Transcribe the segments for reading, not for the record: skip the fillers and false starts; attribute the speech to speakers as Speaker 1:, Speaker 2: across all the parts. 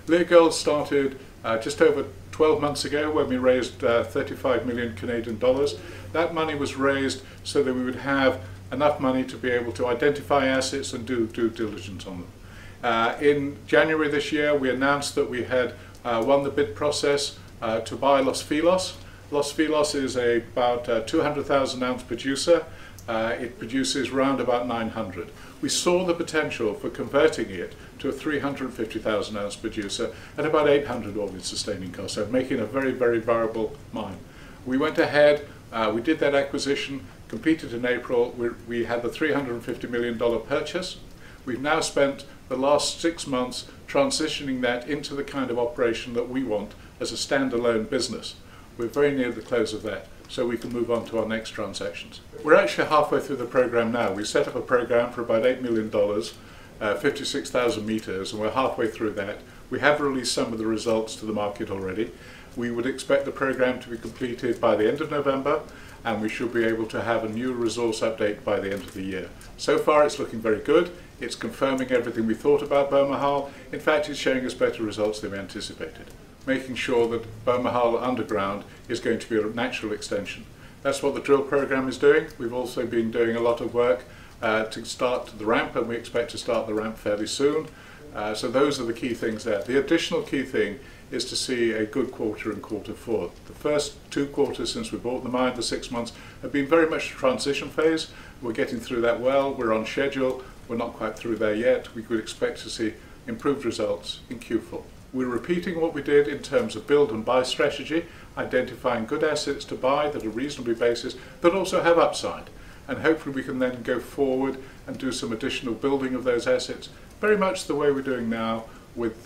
Speaker 1: Leagold started just over 12 months ago when we raised 35 million Canadian dollars. That money was raised so that we would have enough money to be able to identify assets and do due diligence on them. In January this year, we announced that we had won the bid process to buy Los Filos. Los Filos is about 200,000 ounce producer. It produces round about 900. We saw the potential for converting it to a 350,000 ounce producer at about 800 all-in sustaining costs, so making a very, very viable mine. We went ahead, we did that acquisition, completed in April. We had the $350 million purchase. We've now spent the last 6 months transitioning that into the kind of operation that we want as a standalone business. We're very near the close of that, so we can move on to our next transactions. We're actually halfway through the program now. We set up a program for about $8 million, 56,000 meters, and we're halfway through that. We have released some of the results to the market already. We would expect the program to be completed by the end of November, and we should be able to have a new resource update by the end of the year. So far it's looking very good. It's confirming everything we thought about Bermejal. In fact, it's showing us better results than we anticipated, making sure that Bermejal underground is going to be a natural extension. That's what the drill program is doing. We've also been doing a lot of work to start the ramp, and we expect to start the ramp fairly soon. So those are the key things there. The additional key thing is to see a good quarter in quarter four. The first 2 quarters since we bought the mine, the 6 months, have been very much a transition phase. We're getting through that well. We're on schedule. We're not quite through there yet. We could expect to see improved results in Q4. We're repeating what we did in terms of build and buy strategy, identifying good assets to buy that are reasonably basis, that also have upside. And hopefully we can then go forward and do some additional building of those assets, very much the way we're doing now with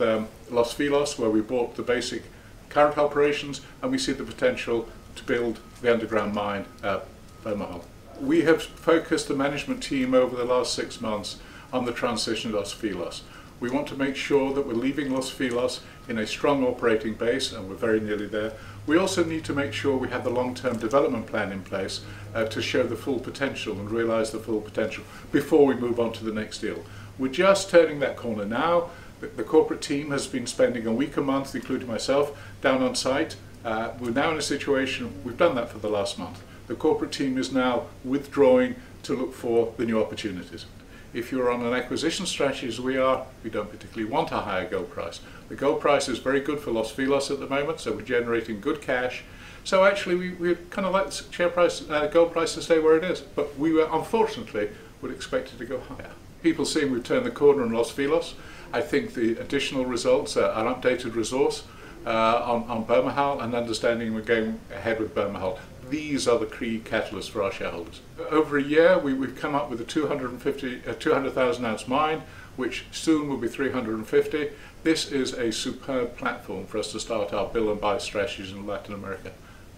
Speaker 1: Los Filos, where we bought the basic current operations, and we see the potential to build the underground mine at Bermejal. We have focused the management team over the last 6 months on the transition to Los Filos. We want to make sure that we're leaving Los Filos in a strong operating base, and we're very nearly there. We also need to make sure we have the long-term development plan in place to show the full potential and realise the full potential before we move on to the next deal. We're just turning that corner now. The corporate team has been spending a week a month, including myself, down on site. We're now in a situation, we've done that for the last month. The corporate team is now withdrawing to look for the new opportunities. If you're on an acquisition strategy as we are, we don't particularly want a higher gold price. The gold price is very good for Los Filos at the moment, so we're generating good cash. So actually we kind of like the share price, gold price to stay where it is, but we unfortunately would expect it to go higher. People seeing we've turned the corner on Los Filos. I think the additional results, an updated resource on Bermejal, and understanding we're going ahead with Bermejal. These are the key catalysts for our shareholders. Over a year, we've come up with a 200,000 ounce mine, which soon will be 350. This is a superb platform for us to start our build and buy strategies in Latin America,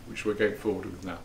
Speaker 1: which we're going forward with now.